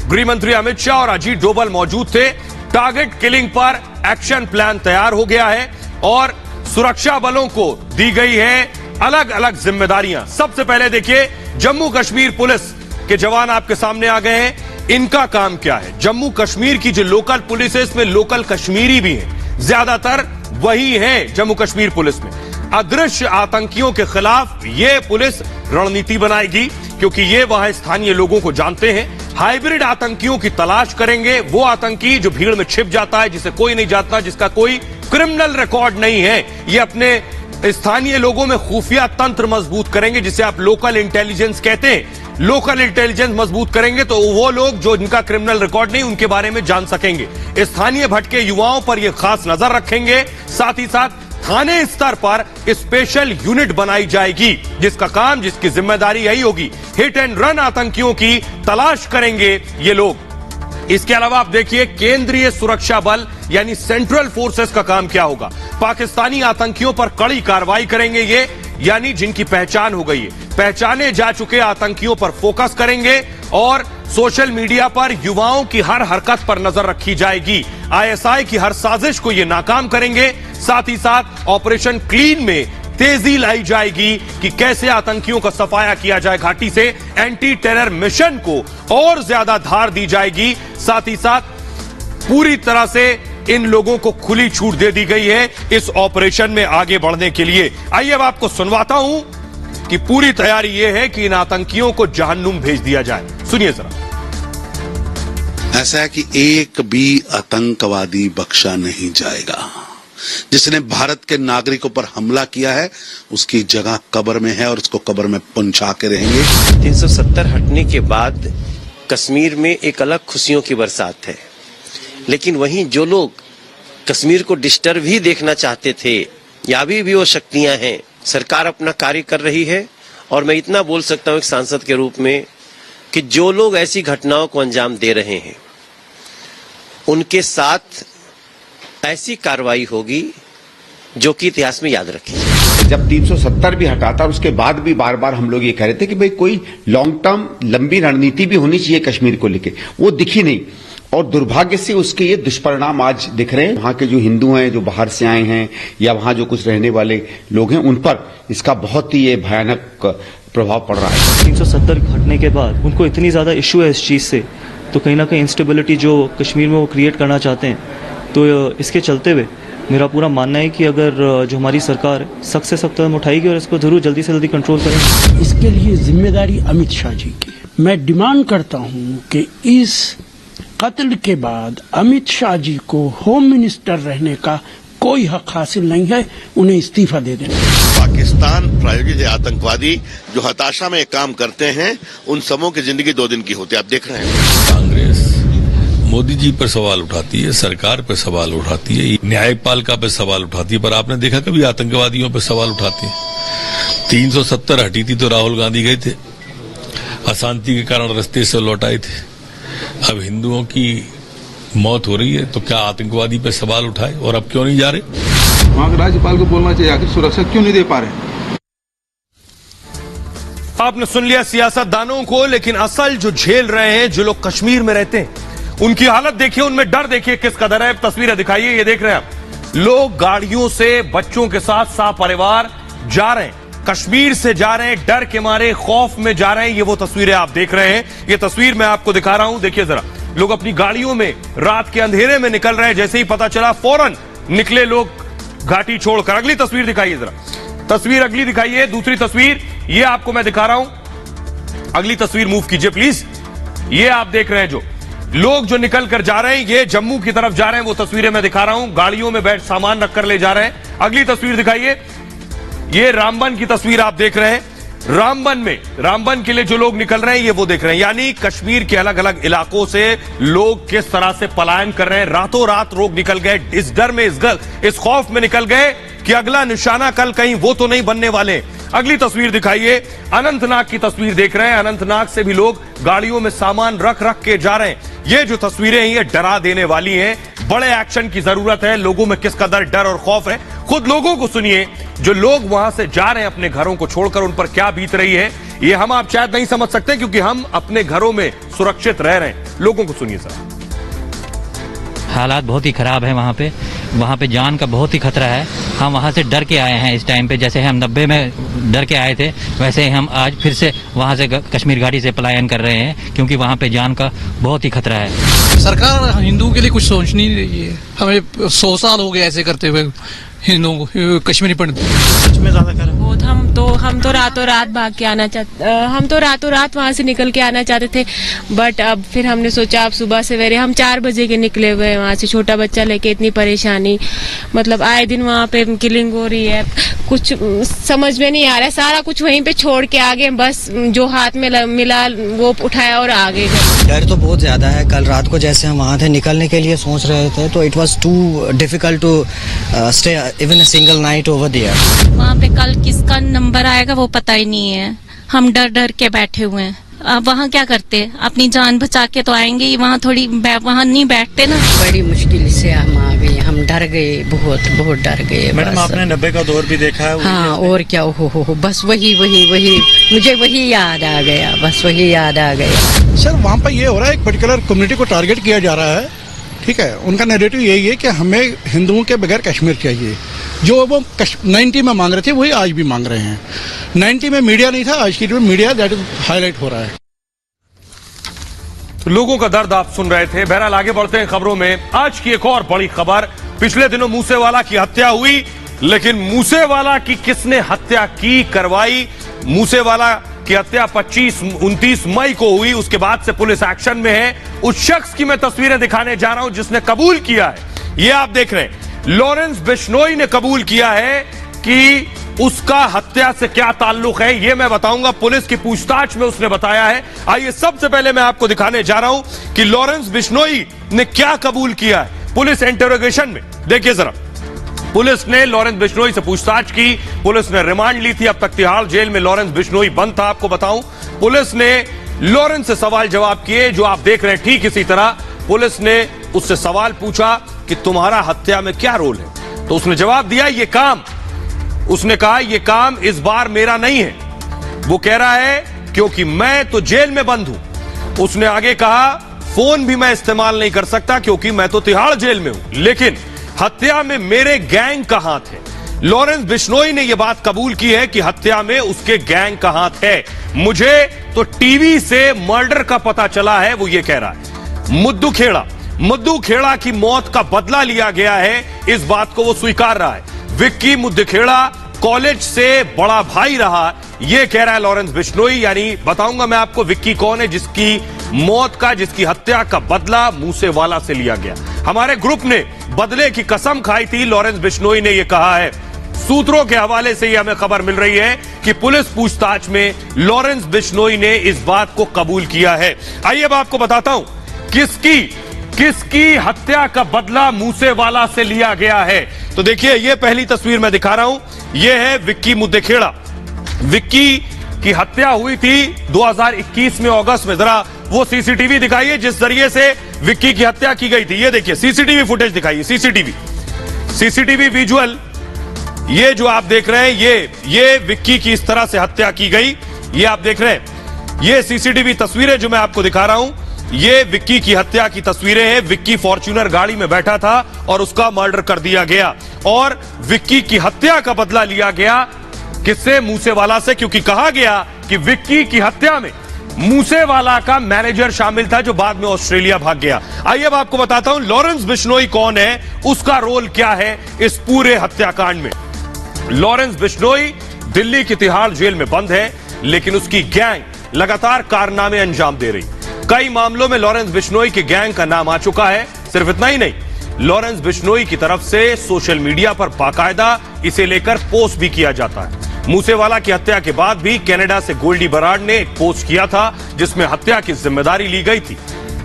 गृह मंत्री अमित शाह और अजीत डोभाल मौजूद थे। टारगेट किलिंग पर एक्शन प्लान तैयार हो गया है और सुरक्षा बलों को दी गई है अलग अलग जिम्मेदारियां। सबसे पहले देखिए, जम्मू कश्मीर पुलिस के जवान आपके सामने आ गए हैं। इनका काम क्या है? जम्मू कश्मीर की जो लोकल पुलिस है, इसमें लोकल कश्मीरी भी है, ज्यादातर वही है जम्मू कश्मीर पुलिस में। अदृश्य आतंकियों के खिलाफ ये पुलिस रणनीति बनाएगी, क्योंकि ये वहां स्थानीय लोगों को जानते हैं। हाइब्रिड आतंकियों की तलाश करेंगे, वो आतंकी जो भीड़ में छिप जाता है, जिसे कोई नहीं जानता, जिसका कोई क्रिमिनल रिकॉर्ड नहीं है। ये अपने स्थानीय लोगों में खुफिया तंत्र मजबूत करेंगे, जिसे आप लोकल इंटेलिजेंस कहते हैं। लोकल इंटेलिजेंस मजबूत करेंगे तो वो लोग जो जिनका क्रिमिनल रिकॉर्ड नहीं, उनके बारे में जान सकेंगे। स्थानीय भटके युवाओं पर ये खास नजर रखेंगे। साथ ही साथ थाने स्तर पर स्पेशल यूनिट बनाई जाएगी, जिसका काम, जिसकी जिम्मेदारी यही होगी, हिट एंड रन आतंकियों की तलाश करेंगे ये लोग। इसके अलावा आप देखिए, केंद्रीय सुरक्षा बल यानी सेंट्रल फोर्सेस का काम क्या होगा? पाकिस्तानी आतंकियों पर कड़ी कार्रवाई करेंगे ये, यानी जिनकी पहचान हो गई है, पहचाने जा चुके आतंकियों पर फोकस करेंगे और सोशल मीडिया पर युवाओं की हर हरकत पर नजर रखी जाएगी। ISI की हर साजिश को ये नाकाम करेंगे। साथ ही साथ ऑपरेशन क्लीन में तेजी लाई जाएगी कि कैसे आतंकियों का सफाया किया जाए घाटी से। एंटी टेरर मिशन को और ज्यादा धार दी जाएगी। साथ ही साथ पूरी तरह से इन लोगों को खुली छूट दे दी गई है इस ऑपरेशन में आगे बढ़ने के लिए। आइए अब आपको सुनवाता हूं कि पूरी तैयारी यह है कि इन आतंकियों को जहन्नुम भेज दिया जाए। सुनिए जरा। ऐसा है कि एक भी आतंकवादी बख्शा नहीं जाएगा। जिसने भारत के नागरिकों पर हमला किया है, उसकी जगह कब्र में है और उसको कब्र में पहुंचा के रहेंगे। 370 हटने के बाद कश्मीर में एक अलग खुशियों की बरसात है, लेकिन वहीं जो लोग कश्मीर को डिस्टर्ब ही देखना चाहते थे, या अभी भी वो शक्तियां हैं। सरकार अपना कार्य कर रही है और मैं इतना बोल सकता हूं एक सांसद के रूप में कि जो लोग ऐसी घटनाओं को अंजाम दे रहे हैं, उनके साथ ऐसी कार्रवाई होगी जो कि इतिहास में याद रखेगी। जब 370 भी हटाता, उसके बाद भी बार बार हम लोग ये कह रहे थे कि भाई कोई लॉन्ग टर्म लंबी रणनीति भी होनी चाहिए कश्मीर को लेके, वो दिखी नहीं। और दुर्भाग्य से उसके ये दुष्परिणाम आज दिख रहे हैं। वहां के जो हिंदू हैं, जो बाहर से आए हैं, या वहां जो कुछ रहने वाले लोग हैं, उन पर इसका बहुत ही ये भयानक प्रभाव पड़ रहा है। 370 हटने के बाद उनको इतनी ज्यादा इश्यू है इस चीज से, तो कहीं ना कहीं इंस्टेबिलिटी जो कश्मीर में वो क्रिएट करना चाहते हैं, तो इसके चलते हुए मेरा पूरा मानना है कि अगर जो हमारी सरकार सख्त से सख्त कदम उठाएगी और इसको जरूर जल्दी से जल्दी कंट्रोल करेंगे। इसके लिए जिम्मेदारी अमित शाह जी की। मैं डिमांड करता हूं कि इस कत्ल के बाद अमित शाह जी को होम मिनिस्टर रहने का कोई हक हासिल नहीं है, उन्हें इस्तीफा दे देना। पाकिस्तान प्रायोजित आतंकवादी जो हताशा में काम करते हैं, उन सबों की जिंदगी 2 दिन की होती है। आप देख रहे हैं कांग्रेस मोदी जी पर सवाल उठाती है, सरकार पर सवाल उठाती है, न्यायपालिका पर सवाल उठाती है, पर आपने देखा कभी आतंकवादियों पर सवाल उठाते हैं? 370 हटी थी तो राहुल गांधी गए थे, अशांति के कारण रास्ते से लौट आए थे। अब हिंदुओं की मौत हो रही है तो क्या आतंकवादी पे सवाल उठाए? और अब क्यों नहीं जा रहे? वहां के राज्यपाल को बोलना चाहिए, आखिर सुरक्षा क्यों नहीं दे पा रहे? आपने सुन लिया सियासतदानों को, लेकिन असल जो झेल रहे हैं, जो लोग कश्मीर में रहते हैं, उनकी हालत देखिए, उनमें डर देखिए किस कदर है। तस्वीरें दिखाइए, ये देख रहे हैं आप, लोग गाड़ियों से बच्चों के साथ सपरिवार जा रहे हैं, कश्मीर से जा रहे हैं, डर के मारे खौफ में जा रहे हैं। ये वो तस्वीरें आप देख रहे हैं, ये तस्वीर मैं आपको दिखा रहा हूं, देखिए जरा। लोग अपनी गाड़ियों में रात के अंधेरे में निकल रहे हैं, जैसे ही पता चला फौरन निकले लोग घाटी छोड़कर। अगली तस्वीर दिखाइए जरा, तस्वीर अगली दिखाइए, दूसरी तस्वीर ये आपको मैं दिखा रहा हूं। अगली तस्वीर मूव कीजिए प्लीज। ये आप देख रहे हैं जो लोग जो निकल कर जा रहे हैं, ये जम्मू की तरफ जा रहे हैं, वो तस्वीरें मैं दिखा रहा हूं। गाड़ियों में बैठ सामान रखकर ले जा रहे हैं। अगली तस्वीर दिखाइए, ये रामबन की तस्वीर आप देख रहे हैं। रामबन के लिए जो लोग निकल रहे हैं, ये वो देख रहे हैं। यानी कश्मीर के अलग अलग इलाकों से लोग किस तरह से पलायन कर रहे हैं। रातों रात लोग निकल गए, इस डर में, इस खौफ में निकल गए कि अगला निशाना कल कहीं वो तो नहीं बनने वाले। अगली तस्वीर दिखाइए, अनंतनाग की तस्वीर देख रहे हैं। अनंतनाग से भी लोग गाड़ियों में सामान रख रख के जा रहे हैं। ये जो तस्वीरें हैं, ये डरा देने वाली हैं। बड़े एक्शन की जरूरत है। लोगों में किस कदर डर और खौफ है, खुद लोगों को सुनिए। जो लोग वहां से जा रहे हैं अपने घरों को छोड़कर, उन पर क्या बीत रही है, ये हम आप शायद नहीं समझ सकते, क्योंकि हम अपने घरों में सुरक्षित रह रहे हैं। लोगों को सुनिए सर। हालात बहुत ही खराब है वहाँ पे जान का बहुत ही खतरा है। हम वहाँ से डर के आए हैं इस टाइम पे, जैसे हम 90 में डर के आए थे, वैसे हम आज फिर से वहाँ से कश्मीर घाटी से पलायन कर रहे हैं, क्योंकि वहाँ पे जान का बहुत ही खतरा है। सरकार हिंदुओं के लिए कुछ सोच नहीं रही है। हमें 100 साल हो गए ऐसे करते हुए हिंदुओं को, कश्मीरी पंडित सच में ज्यादा कर। हम तो रातों रात भाग के आना चाहते, हम तो रातों रात वहाँ से निकल के आना चाहते थे, बट अब फिर हमने सोचा अब सुबह सवेरे हम 4 बजे के निकले हुए हैं वहाँ से, छोटा बच्चा लेके। इतनी परेशानी, मतलब आए दिन वहाँ पे किलिंग हो रही है, कुछ समझ में नहीं आ रहा है। सारा कुछ वहीं पे छोड़ के आ गए, बस जो हाथ में मिला वो उठाया और आ गए। डर तो बहुत ज्यादा है। कल रात को जैसे हम वहाँ थे, निकलने के लिए सोच रहे थे, तो it was too difficult to stay even a single night over there. वहाँ पे कल किसका नंबर आएगा वो पता ही नहीं है। हम डर डर के बैठे हुए हैं। अब वहाँ क्या करते, अपनी जान बचा के तो आएंगे ही, वहाँ वहाँ नहीं बैठते ना। बड़ी मुश्किल से हम आ गए, हम डर गए, बहुत डर गए। मैडम आपने 90 का दौर भी देखा है? हाँ, और क्या, हो बस वही मुझे वही याद आ गया, बस वही याद आ गया। सर वहाँ पर ये हो रहा है, एक पर्टिकुलर कम्युनिटी को टारगेट किया जा रहा है, ठीक है। उनका नैरेटिव यही है कि हमें हिंदुओं के बगैर कश्मीर चाहिए। जो वो 90 में मांग रहे थे वही आज भी मांग रहे हैं। 90 में मीडिया नहीं था, आज की डेट में मीडिया दैट इज हाईलाइट हो रहा है। तो लोगों का दर्द आप सुन रहे थे। बहरहाल आगे बढ़ते हैं खबरों में। आज की एक और बड़ी खबर, पिछले दिनों मूसेवाला की हत्या हुई, लेकिन मूसेवाला की किसने हत्या की, करवाई? मूसेवाला की हत्या 29 मई को हुई, उसके बाद से पुलिस एक्शन में है। उस शख्स की मैं तस्वीरें दिखाने जा रहा हूं जिसने कबूल किया है। ये आप देख रहे हैं, लॉरेंस बिश्नोई ने कबूल किया है कि उसका हत्या से क्या ताल्लुक है, ये मैं बताऊंगा। पुलिस की पूछताछ में उसने बताया है। आइए सबसे पहले मैं आपको दिखाने जा रहा हूं कि लॉरेंस बिश्नोई ने क्या कबूल किया है पुलिस इंटरोगेशन में। देखिए जरा, पुलिस ने लॉरेंस बिश्नोई से पूछताछ की, पुलिस ने रिमांड ली थी। अब तक तिहाड़ जेल में लॉरेंस बिश्नोई बंद था, आपको बताऊं। पुलिस ने लॉरेंस से सवाल जवाब किए जो आप देख रहे हैं। ठीक इसी तरह पुलिस ने उससे सवाल पूछा कि तुम्हारा हत्या में क्या रोल है, तो उसने जवाब दिया ये काम, उसने कहा ये काम इस बार मेरा नहीं है। वो कह रहा है क्योंकि मैं तो जेल में बंद हूं। उसने आगे कहा फोन भी मैं इस्तेमाल नहीं कर सकता क्योंकि मैं तो तिहाड़ जेल में हूं, लेकिन हत्या में मेरे गैंग का हाथ है। लॉरेंस बिश्नोई ने यह बात कबूल की है कि हत्या में उसके गैंग का हाथ है। मुझे तो टीवी से मर्डर का पता चला है, वो ये कह रहा है। मुद्दू खेड़ा की मौत का बदला लिया गया है, इस बात को वो स्वीकार रहा है। विक्की मुद्दखेड़ा कॉलेज से बड़ा भाई रहा, यह कह रहा है लॉरेंस बिश्नोई। यानी बताऊंगा मैं आपको विक्की कौन है, जिसकी मौत का, जिसकी हत्या का बदला मूसेवाला से लिया गया। हमारे ग्रुप ने बदले की कसम खाई थी, लॉरेंस बिश्नोई ने यह कहा है। सूत्रों के हवाले से यह हमें खबर मिल रही है कि पुलिस पूछताछ में लॉरेंस बिश्नोई ने इस बात को कबूल किया है। आइए अब आपको बताता हूं किसकी हत्या का बदला मूसेवाला से लिया गया है। तो देखिए, यह पहली तस्वीर मैं दिखा रहा हूं, यह है विक्की मुद्देखेड़ा। विक्की की हत्या हुई थी 2021 में अगस्त में। जरा वो सीसीटीवी दिखाइए जिस जरिए से विक्की की हत्या की गई थी। ये देखिए सीसीटीवी फुटेज दिखाइए, सीसीटीवी विजुअल। ये जो आप देख रहे हैं, ये विक्की की इस तरह से हत्या की गई, ये आप देख रहे हैं। ये सीसीटीवी तस्वीरें जो मैं आपको दिखा रहा हूं, ये विक्की की हत्या की तस्वीरें हैं। विक्की फॉर्च्यूनर गाड़ी में बैठा था और उसका मर्डर कर दिया गया और विक्की की हत्या का बदला लिया गया किससे? मूसेवाला से, क्योंकि कहा गया कि विक्की की हत्या में मूसेवाला का मैनेजर शामिल था जो बाद में ऑस्ट्रेलिया भाग गया। आइए अब आपको बताता हूं लॉरेंस बिश्नोई कौन है, उसका रोल क्या है इस पूरे हत्याकांड में। लॉरेंस बिश्नोई दिल्ली की तिहाड़ जेल में बंद है, लेकिन उसकी गैंग लगातार कारनामे अंजाम दे रही। कई मामलों में लॉरेंस बिश्नोई के गैंग का नाम आ चुका है। सिर्फ इतना ही नहीं, लॉरेंस बिश्नोई की तरफ से सोशल मीडिया पर बाकायदा इसे लेकर पोस्ट भी किया जाता है। मूसेवाला की हत्या के बाद भी कनाडा से गोल्डी बराड ने एक पोस्ट किया था जिसमें हत्या की जिम्मेदारी ली गई थी।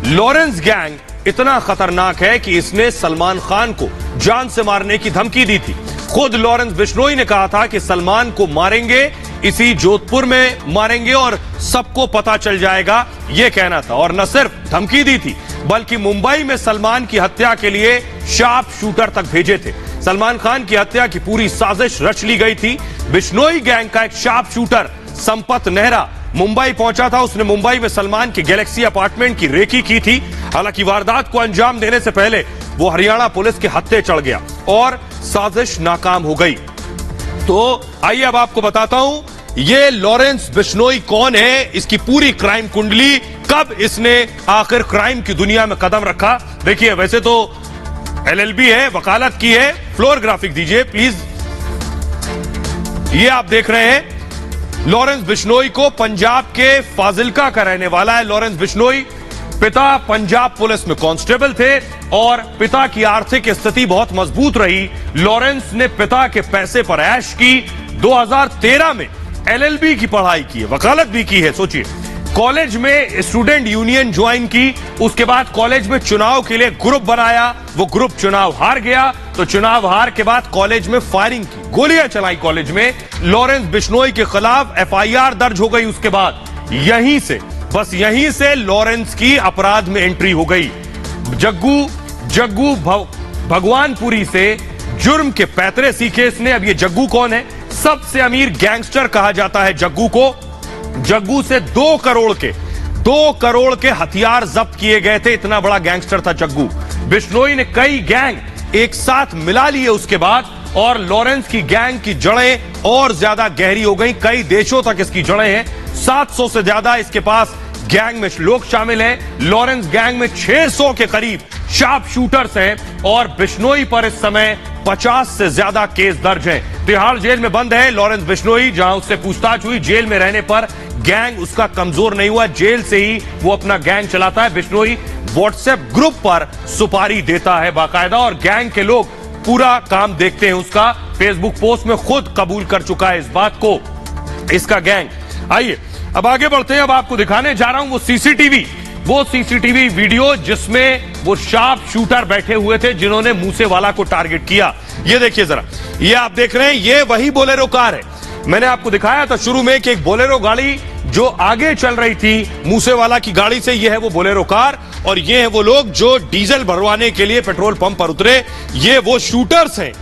लॉरेंस गैंग इतना खतरनाक है कि इसने सलमान खान को जान से मारने की धमकी दी थी। खुद लॉरेंस बिश्नोई ने कहा था कि सलमान को मारेंगे, इसी जोधपुर में मारेंगे और सबको पता चल जाएगा, यह कहना था। और न सिर्फ धमकी दी थी, बल्कि मुंबई में सलमान की हत्या के लिए शार्प शूटर तक भेजे थे। सलमान खान की हत्या की पूरी साजिश रच ली गई थी। बिश्नोई गैंग का एक शार्प शूटर संपत नेहरा मुंबई पहुंचा था। उसने मुंबई में सलमान के गैलेक्सी अपार्टमेंट की रेकी की थी। हालांकि वारदात को अंजाम देने से पहले वो हरियाणा पुलिस के हत्थे चढ़ गया और साजिश नाकाम हो गई। तो आइए अब आपको बताता हूं ये लॉरेंस बिश्नोई कौन है, इसकी पूरी क्राइम कुंडली, कब इसने आखिर क्राइम की दुनिया में कदम रखा। देखिए, वैसे तो LLB है, वकालत की है। फ्लोर ग्राफिक दीजिए प्लीज। ये आप देख रहे हैं लॉरेंस बिश्नोई को, पंजाब के फाजिल्का का रहने वाला है लॉरेंस बिश्नोई। पिता पंजाब पुलिस में कांस्टेबल थे और पिता की आर्थिक स्थिति बहुत मजबूत रही। लॉरेंस ने पिता के पैसे पर ऐश की। 2013 में LLB की पढ़ाई की है, वकालत भी की है। सोचिए, कॉलेज में स्टूडेंट यूनियन ज्वाइन की, उसके बाद कॉलेज में चुनाव के लिए ग्रुप बनाया, वो ग्रुप चुनाव हार गया, तो चुनाव हार के बाद कॉलेज में फायरिंग की, गोलियां चलाई कॉलेज में। लॉरेंस बिश्नोई के खिलाफ FIR दर्ज हो गई। उसके बाद यहीं से लॉरेंस की अपराध में एंट्री हो गई। जग्गू भगवानपुरी से जुर्म के पैतरे सीखे इसने। अब ये जग्गू कौन है? सबसे अमीर गैंगस्टर कहा जाता है जग्गू को। जग्गू से 2 करोड़ के हथियार जब्त किए गए थे, इतना बड़ा गैंगस्टर था जग्गू। बिश्नोई ने कई गैंग एक साथ मिला लिए उसके बाद, और लॉरेंस की गैंग की जड़ें और ज्यादा गहरी हो गई। कई देशों तक इसकी जड़ें हैं। 700 से ज्यादा इसके पास गैंग में लोग शामिल हैं। लॉरेंस गैंग में 600 के करीब शार्प शूटर्स हैं और बिश्नोई पर इस समय 50 से ज्यादा केस दर्ज हैं। तिहाड़ जेल में बंद है लॉरेंस बिश्नोई, जहां उससे पूछताछ हुई। जेल में रहने पर गैंग उसका कमजोर नहीं हुआ, जेल से ही वो अपना गैंग चलाता है। बिश्नोई व्हाट्सएप ग्रुप पर सुपारी देता है बाकायदा, और गैंग के लोग पूरा काम देखते हैं उसका। फेसबुक पोस्ट में खुद कबूल कर चुका है इस बात को इसका गैंग। आइए अब आगे बढ़ते हैं। अब आपको दिखाने जा रहा हूं वो सीसीटीवी वीडियो जिसमें वो शार्प शूटर बैठे हुए थे जिन्होंने मूसेवाला को टारगेट किया। ये देखिए जरा, ये आप देख रहे हैं, ये वही बोलेरो कार है। मैंने आपको दिखाया था शुरू में कि एक बोलेरो गाड़ी जो आगे चल रही थी मूसेवाला की गाड़ी से, ये है वो बोलेरो कार, और ये है वो लोग जो डीजल भरवाने के लिए पेट्रोल पंप पर उतरे। ये वो शूटर्स हैं,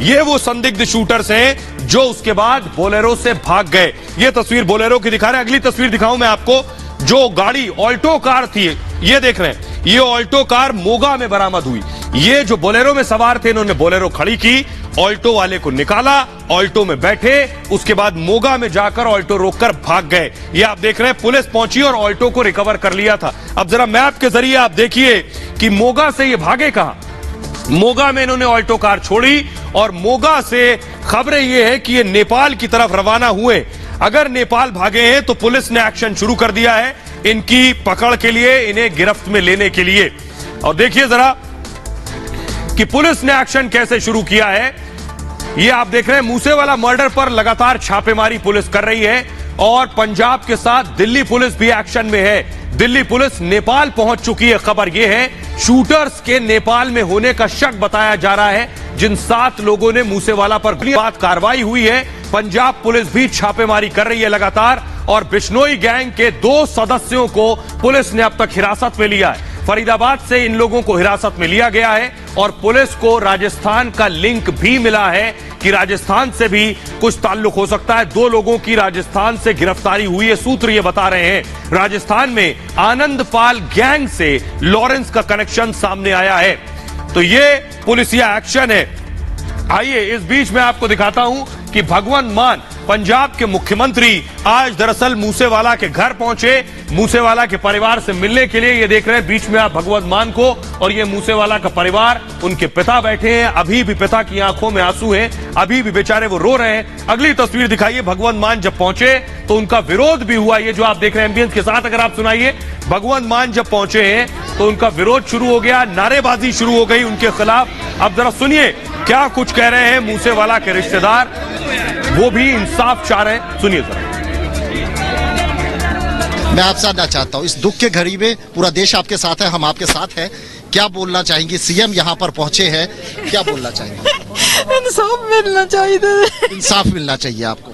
ये वो संदिग्ध शूटर्स हैं जो उसके बाद बोलेरो से भाग गए। ये तस्वीर बोलेरो की दिखा रहे हैं। अगली तस्वीर दिखाऊं मैं आपको, जो गाड़ी ऑल्टो कार थी, ये देख रहे हैं, ये ऑल्टो कार मोगा में बरामद हुई। ये जो बोलेरो में सवार थे, इन्होंने बोलेरो खड़ी की, ऑल्टो वाले को निकाला, ऑल्टो में बैठे, उसके बाद मोगा में जाकर ऑल्टो रोककर भाग गए। ये आप देख रहे हैं, पुलिस पहुंची और ऑल्टो को रिकवर कर लिया था। अब जरा मैप के जरिए आप देखिए कि मोगा से ये भागे कहां। मोगा में इन्होंने ऑल्टो कार छोड़ी और मोगा से खबरें ये है कि ये नेपाल की तरफ रवाना हुए। अगर नेपाल भागे हैं तो पुलिस ने एक्शन शुरू कर दिया है इनकी पकड़ के लिए, इन्हें गिरफ्त में लेने के लिए। और देखिए जरा, कि पुलिस ने एक्शन कैसे शुरू किया है। ये आप देख रहे हैं, मूसेवाला मर्डर पर लगातार छापेमारी पुलिस कर रही है और पंजाब के साथ दिल्ली पुलिस भी एक्शन में है। दिल्ली पुलिस नेपाल पहुंच चुकी है। खबर यह है शूटर्स के नेपाल में होने का शक बताया जा रहा है, जिन 7 लोगों ने मूसेवाला पर गोलीबार कार्रवाई हुई है। पंजाब पुलिस भी छापेमारी कर रही है लगातार और बिश्नोई गैंग के 2 सदस्यों को पुलिस ने अब तक हिरासत में लिया है। फरीदाबाद से इन लोगों को हिरासत में लिया गया है और पुलिस को राजस्थान का लिंक भी मिला है कि राजस्थान से भी कुछ ताल्लुक हो सकता है। 2 लोगों की राजस्थान से गिरफ्तारी हुई है। सूत्र ये बता रहे हैं राजस्थान में आनंदपाल गैंग से लॉरेंस का कनेक्शन सामने आया है। तो ये पुलिसिया एक्शन है। आइए इस बीच में आपको दिखाता हूं कि भगवंत मान पंजाब के मुख्यमंत्री आज दरअसल मूसेवाला के घर पहुंचे, मूसेवाला के परिवार से मिलने के लिए। ये देख रहे हैं बीच में आप भगवंत मान को, और ये मूसेवाला का परिवार, उनके पिता बैठे हैं। अभी भी पिता की आंखों में आंसू हैं, अभी भी बेचारे वो रो रहे हैं। अगली तस्वीर दिखाइए। भगवंत मान जब पहुंचे तो उनका विरोध भी हुआ। ये जो आप देख रहे हैं एम्बियंस के साथ, अगर आप सुनाइए, भगवंत मान जब पहुंचे हैं तो उनका विरोध शुरू हो गया, नारेबाजी शुरू हो गई उनके खिलाफ। अब जरा सुनिए क्या कुछ कह रहे हैं मूसेवाला के रिश्तेदार, वो भी इंसाफ चाह रहे हैं। सुनिए जरा। मैं आपसे जानना चाहता हूँ, इस दुख के घड़ी में पूरा देश आपके साथ है, हम आपके साथ हैं, क्या बोलना चाहेंगे? सीएम यहाँ पर पहुंचे हैं, क्या बोलना चाहेंगे? इंसाफ मिलना चाहिए। इंसाफ मिलना चाहिए आपको।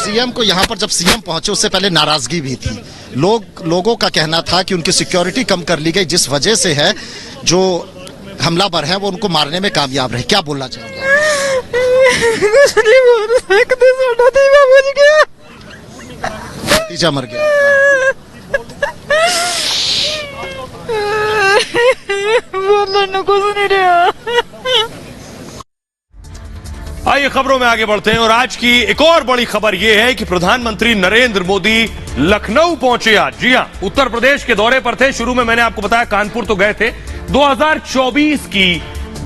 सीएम को यहाँ पर जब सीएम पहुंचे उससे पहले नाराजगी भी थी। लोगों का कहना था कि उनकी सिक्योरिटी कम कर ली गई, जिस वजह से है जो हमलावर है वो उनको मारने में कामयाब रहे। क्या बोलना चाहेंगे? कुछ नहीं बोल सकते, नतीजा बच गया, नतीजा मर गया। बोलने कुछ नहीं रहा। आइए खबरों में आगे बढ़ते हैं और आज की एक और बड़ी खबर यह है कि प्रधानमंत्री नरेंद्र मोदी लखनऊ पहुंचे आज। जी हां, उत्तर प्रदेश के दौरे पर थे। शुरू में मैंने आपको बताया कानपुर तो गए थे। 2024 की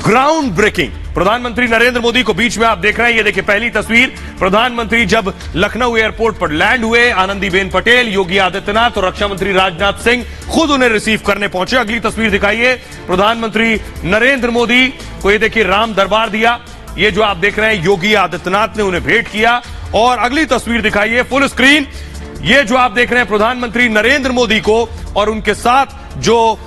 ग्राउंड ब्रेकिंग प्रधानमंत्री नरेंद्र मोदी को बीच में आप देख रहे हैं। ये देखिए पहली तस्वीर, प्रधानमंत्री जब लखनऊ एयरपोर्ट पर लैंड हुए, आनंदीबेन पटेल, योगी आदित्यनाथ और रक्षा मंत्री राजनाथ सिंह खुद उन्हें रिसीव करने पहुंचे। अगली तस्वीर दिखाइए, प्रधानमंत्री नरेंद्र मोदी को ये देखिए राम दरबार दिया। ये जो आप देख रहे हैं योगी आदित्यनाथ ने उन्हें भेंट किया। और अगली तस्वीर दिखाइए फुल स्क्रीन, ये जो आप देख रहे हैं प्रधानमंत्री नरेंद्र मोदी को और उनके साथ जो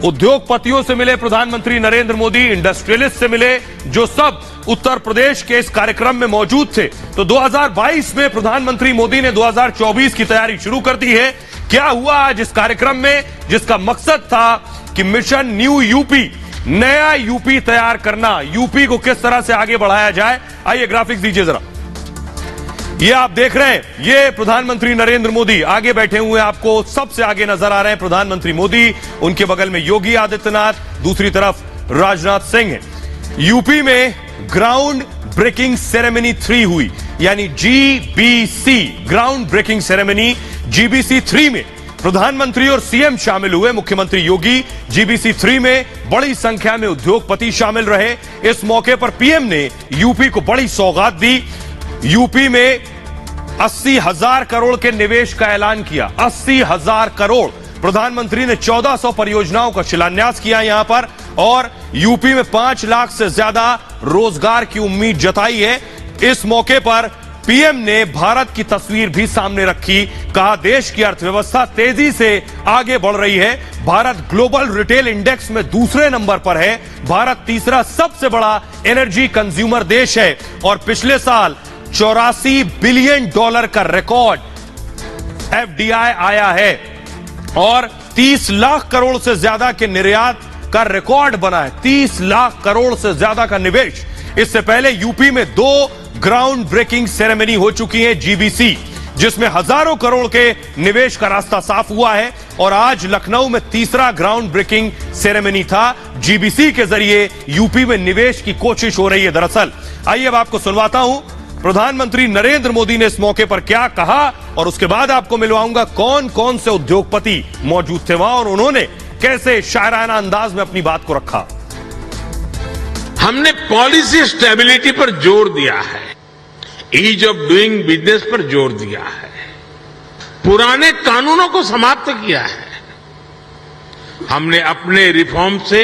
उद्योगपतियों से मिले प्रधानमंत्री नरेंद्र मोदी, इंडस्ट्रियलिस्ट से मिले, जो सब उत्तर प्रदेश के इस कार्यक्रम में मौजूद थे। तो 2022 में प्रधानमंत्री मोदी ने 2024 की तैयारी शुरू कर दी है। क्या हुआ आज इस कार्यक्रम में, जिसका मकसद था कि मिशन न्यू यूपी, नया यूपी तैयार करना, यूपी को किस तरह से आगे बढ़ाया जाए। आइए ग्राफिक्स दीजिए जरा। ये आप देख रहे हैं, ये प्रधानमंत्री नरेंद्र मोदी आगे बैठे हुए, आपको सबसे आगे नजर आ रहे हैं प्रधानमंत्री मोदी, उनके बगल में योगी आदित्यनाथ, दूसरी तरफ राजनाथ सिंह है। यूपी में ग्राउंड ब्रेकिंग सेरेमनी 3 हुई, यानी GBC, ground breaking ceremony GBC 3 में प्रधानमंत्री और सीएम शामिल हुए। मुख्यमंत्री योगी, जीबीसी 3 में बड़ी संख्या में उद्योगपति शामिल रहे। इस मौके पर पीएम ने यूपी को बड़ी सौगात दी। यूपी में 80,000 करोड़ के निवेश का ऐलान किया। 80,000 करोड़। प्रधानमंत्री ने 1400 परियोजनाओं का शिलान्यास किया यहां पर और यूपी में 5 लाख से ज्यादा रोजगार की उम्मीद जताई है। इस मौके पर पीएम ने भारत की तस्वीर भी सामने रखी। कहा देश की अर्थव्यवस्था तेजी से आगे बढ़ रही है। भारत ग्लोबल रिटेल इंडेक्स में दूसरे नंबर पर है। भारत तीसरा सबसे बड़ा एनर्जी कंज्यूमर देश है और पिछले साल 84 बिलियन डॉलर का रिकॉर्ड एफडीआई आया है और 30 लाख करोड़ से ज्यादा के निर्यात का रिकॉर्ड बना है। 30 लाख करोड़ से ज्यादा का निवेश। इससे पहले यूपी में 2 ग्राउंड ब्रेकिंग सेरेमनी हो चुकी है जीबीसी, जिसमें हजारों करोड़ के निवेश का रास्ता साफ हुआ है और आज लखनऊ में तीसरा ग्राउंड ब्रेकिंग सेरेमनी था। जीबीसी के जरिए यूपी में निवेश की कोशिश हो रही है। दरअसल आइए अब आपको सुनवाता हूं प्रधानमंत्री नरेंद्र मोदी ने इस मौके पर क्या कहा और उसके बाद आपको मिलवाऊंगा कौन कौन से उद्योगपति मौजूद थे वहां और उन्होंने कैसे शायराना अंदाज में अपनी बात को रखा। हमने पॉलिसी स्टेबिलिटी पर जोर दिया है, ईज ऑफ डूइंग बिजनेस पर जोर दिया है, पुराने कानूनों को समाप्त किया है हमने अपने रिफॉर्म से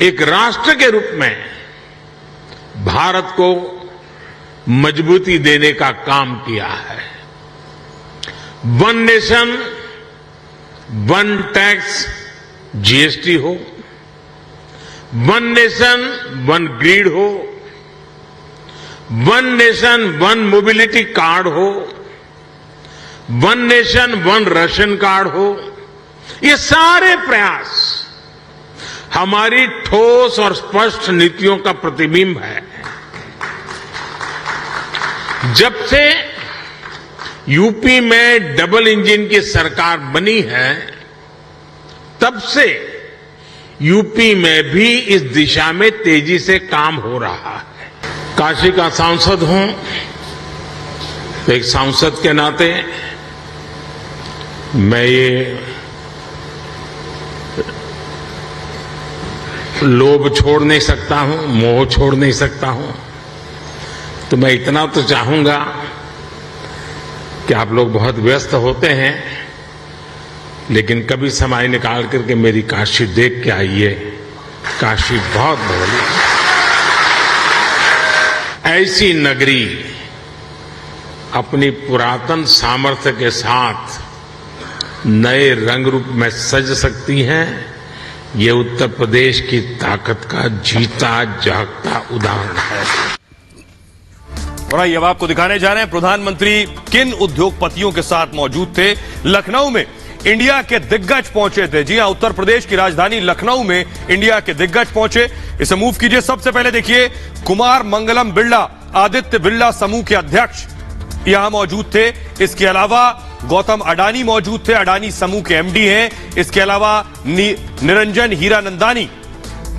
एक राष्ट्र के रूप में भारत को मजबूती देने का काम किया है। One nation one tax GST हो, वन नेशन वन ग्रिड हो, one nation one mobility card हो, one nation one ration card हो, ये सारे प्रयास हमारी ठोस और स्पष्ट नीतियों का प्रतिबिंब है। जब से यूपी में डबल इंजन की सरकार बनी है, तब से यूपी में भी इस दिशा में तेजी से काम हो रहा है। काशी का सांसद हूं, तो एक सांसद के नाते मैं ये लोभ छोड़ नहीं सकता हूं, मोह छोड़ नहीं सकता हूं। तो मैं इतना तो चाहूंगा कि आप लोग बहुत व्यस्त होते हैं, लेकिन कभी समय निकाल करके मेरी काशी देख के आइए। काशी बहुत बड़ी, ऐसी नगरी अपनी पुरातन सामर्थ्य के साथ नए रंग रूप में सज सकती हैं। ये उत्तर प्रदेश की ताकत का जीता जागता उदाहरण है। और आइए अब आपको दिखाने जा रहे हैं प्रधानमंत्री किन उद्योगपतियों के साथ मौजूद थे। लखनऊ में इंडिया के दिग्गज पहुंचे थे। जी हां, उत्तर प्रदेश की राजधानी लखनऊ में इंडिया के दिग्गज पहुंचे। इसे मूव कीजिए। सबसे पहले देखिए, कुमार मंगलम बिरला, आदित्य बिरला समूह के अध्यक्ष यहां मौजूद थे। इसके अलावा गौतम अडानी मौजूद थे, अडानी समूह के एमडी हैं। इसके अलावा निरंजन हीरानंदानी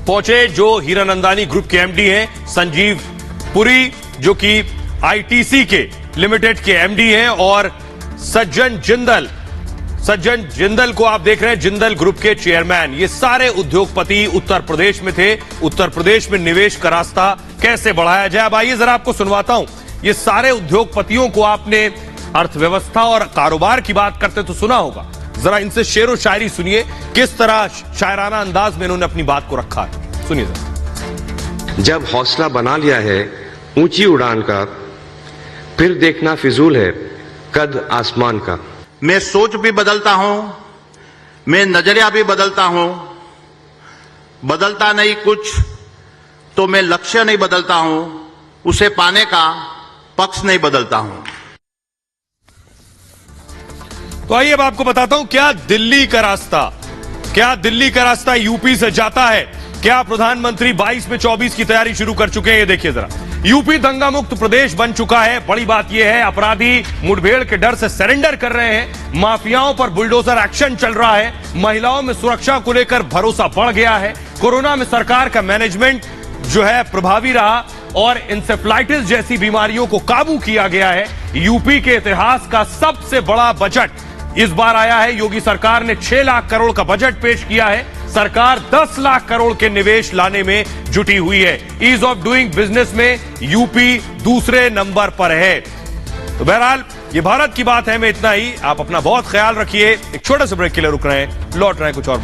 पहुंचे, जो हीरानंदानी ग्रुप के एमडी हैं। संजीव पुरी, जो कि आईटीसी के लिमिटेड के एमडी हैं, और सज्जन जिंदल को आप देख रहे हैं, जिंदल ग्रुप के चेयरमैन। ये सारे उद्योगपति उत्तर प्रदेश में थे। उत्तर प्रदेश में निवेश का रास्ता कैसे बढ़ाया जाए, अब आइए जरा आपको सुनवाता हूं। ये सारे उद्योगपतियों को आपने अर्थव्यवस्था और कारोबार की बात करते तो सुना होगा। जरा इनसे शेरो शायरी सुनिए, किस तरह शायराना अंदाज में इन्होंने अपनी बात को रखा है। सुनिए जरा। जब हौसला बना लिया है ऊंची उड़ान का, फिर देखना फिजूल है कद आसमान का। मैं सोच भी बदलता हूं, मैं नजरिया भी बदलता हूं। बदलता नहीं कुछ तो मैं लक्ष्य नहीं बदलता हूं, उसे पाने का पक्ष नहीं बदलता हूं। तो आइए अब आपको बताता हूं, क्या दिल्ली का रास्ता यूपी से जाता है? क्या प्रधानमंत्री 22 में 24 की तैयारी शुरू कर चुके हैं? ये देखिए जरा। यूपी दंगा मुक्त प्रदेश बन चुका है। बड़ी बात यह है, अपराधी मुठभेड़ के डर से सरेंडर कर रहे हैं। माफियाओं पर बुलडोजर एक्शन चल रहा है। महिलाओं में सुरक्षा को लेकर भरोसा बढ़ गया है। कोरोना में सरकार का मैनेजमेंट जो है प्रभावी रहा और इंसेफ्लाइटिस जैसी बीमारियों को काबू किया गया है। यूपी के इतिहास का सबसे बड़ा बजट इस बार आया है। योगी सरकार ने 6 लाख करोड़ का बजट पेश किया है। सरकार 10 लाख करोड़ के निवेश लाने में जुटी हुई है। ईज ऑफ डूइंग बिजनेस में यूपी दूसरे नंबर पर है। तो बहरहाल ये भारत की बात है। मैं इतना ही, आप अपना बहुत ख्याल रखिए। एक छोटे से ब्रेक के लिए रुक रहे हैं, लौट रहे हैं कुछ और।